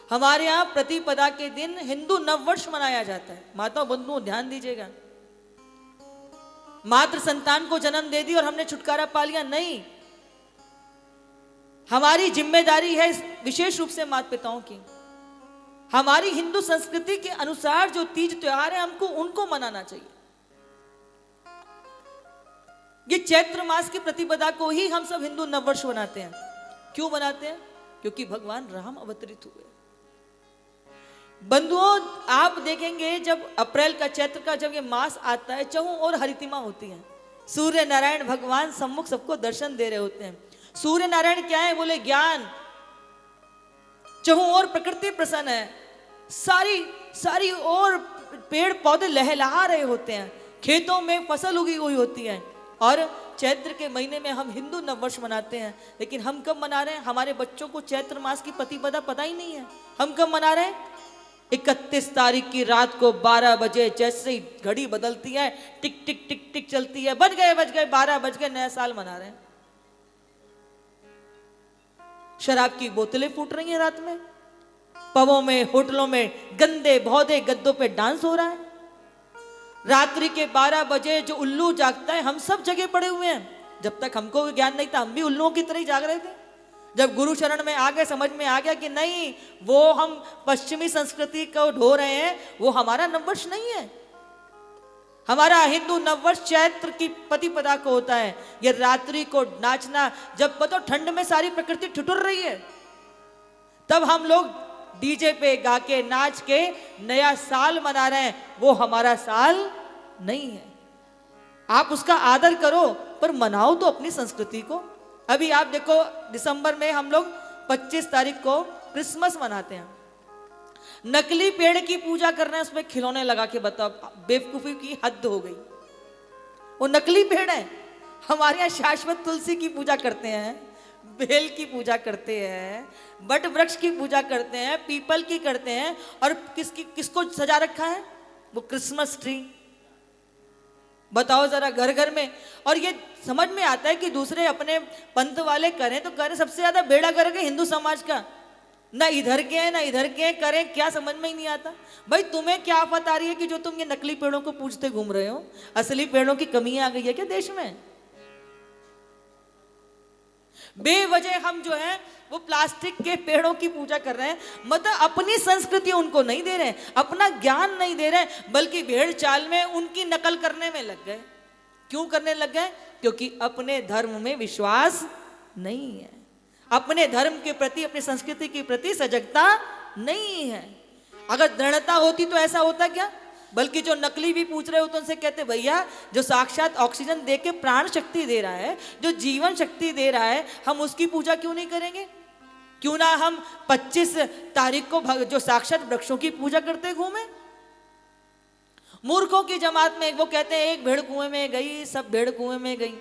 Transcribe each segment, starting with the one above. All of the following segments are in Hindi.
हमारे यहाँ प्रतिपदा के दिन हिंदू नववर्ष मनाया जाता है। माताओं बंधुओं ध्यान दीजिएगा, मात्र संतान को जन्म दे दी और हमने छुटकारा पा लिया, नहीं। हमारी जिम्मेदारी है विशेष रूप से माता पिताओं की। हमारी हिंदू संस्कृति के अनुसार जो तीज त्योहार है हमको उनको मनाना चाहिए। ये चैत्र मास की प्रतिपदा को ही हम सब हिंदू नववर्ष मनाते हैं। क्यों मनाते हैं? क्योंकि भगवान राम अवतरित हुए। बंधुओं आप देखेंगे जब अप्रैल का चैत्र का जब ये मास आता है, चहुं और हरितिमा होती है, सूर्य नारायण भगवान सम्मुख सबको दर्शन दे रहे होते हैं। सूर्य नारायण क्या है? बोले ज्ञान। चहुं और प्रकृति प्रसन्न है, सारी और पेड़ पौधे लहलहा रहे होते हैं, खेतों में फसल उगी हुई होती है। और चैत्र के महीने में हम हिंदू नववर्ष मनाते हैं। लेकिन हम कब मना रहे हैं? हमारे बच्चों को चैत्र मास की प्रतिपदा पता ही नहीं है। हम कब मना रहे हैं? 31 तारीख की रात को 12 बजे जैसे ही घड़ी बदलती है, टिक टिक टिक टिक चलती है, बज गए 12 बज गए, नया साल मना रहे हैं। शराब की बोतलें फूट रही हैं रात में, पबों में होटलों में गंदे भौदे गद्दों पे डांस हो रहा है। रात्रि के 12 बजे जो उल्लू जागता है, हम सब जगह पड़े हुए हैं। जब तक हमको ज्ञान नहीं था हम भी उल्लुओं की तरह ही जाग रहे थे। जब गुरु शरण में आ गए, समझ में आ गया कि नहीं, वो हम पश्चिमी संस्कृति को ढो रहे हैं, वो हमारा नववर्ष नहीं है। हमारा हिंदू नववर्ष चैत्र की प्रतिपदा को होता है। ये रात्रि को नाचना, जब पता ठंड में सारी प्रकृति ठिठुर रही है, तब हम लोग डीजे पे गा के नाच के नया साल मना रहे हैं। वो हमारा साल नहीं है। आप उसका आदर करो पर मनाओ तो अपनी संस्कृति को। अभी आप देखो दिसंबर में हम लोग 25 तारीख को क्रिसमस मनाते हैं। नकली पेड़ की पूजा कर रहे हैं, उसमें खिलौने लगा के, बताओ बेवकूफी की हद हो गई। वो नकली पेड़ है। हमारे यहाँ शाश्वत तुलसी की पूजा करते हैं, बेल की पूजा करते हैं, बट वृक्ष की पूजा करते हैं, पीपल की करते हैं, और किसको सजा रखा है? वो क्रिसमस ट्री। बताओ जरा घर घर में। और ये समझ में आता है कि दूसरे अपने पंथ वाले करें तो करें, सबसे ज्यादा बेड़ा करके हिंदू समाज का, ना इधर के हैं ना इधर के हैं, करें क्या समझ में ही नहीं आता। भाई तुम्हें क्या आफत आ रही है कि जो तुम ये नकली पेड़ों को पूजते घूम रहे हो? असली पेड़ों की कमी आ गई है क्या देश में? बेवजह हम जो है वो प्लास्टिक के पेड़ों की पूजा कर रहे हैं। मतलब अपनी संस्कृति उनको नहीं दे रहे हैं, अपना ज्ञान नहीं दे रहे हैं, बल्कि भेड़ चाल में उनकी नकल करने में लग गए। क्यों करने लग गए? क्योंकि अपने धर्म में विश्वास नहीं है, अपने धर्म के प्रति, अपनी संस्कृति के प्रति सजगता नहीं है। अगर दृढ़ता होती तो ऐसा होता क्या? बल्कि जो नकली भी पूछ रहे हो तो उनसे कहते भैया जो साक्षात ऑक्सीजन दे के प्राण शक्ति दे रहा है, जो जीवन शक्ति दे रहा है, हम उसकी पूजा क्यों नहीं करेंगे? क्यों ना हम 25 तारीख को जो साक्षात वृक्षों की पूजा करते घूमे? मूर्खों की जमात में वो कहते हैं एक भेड़ कुएं में गई, सब भेड़ कुएं में गई।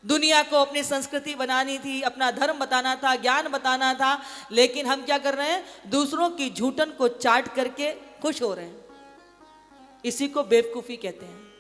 दुनिया को अपनी संस्कृति बनानी थी, अपना धर्म बताना था, ज्ञान बताना था, लेकिन हम क्या कर रहे हैं? दूसरों की झूठन को चाट करके खुश हो रहे हैं। इसी को बेवकूफी कहते हैं।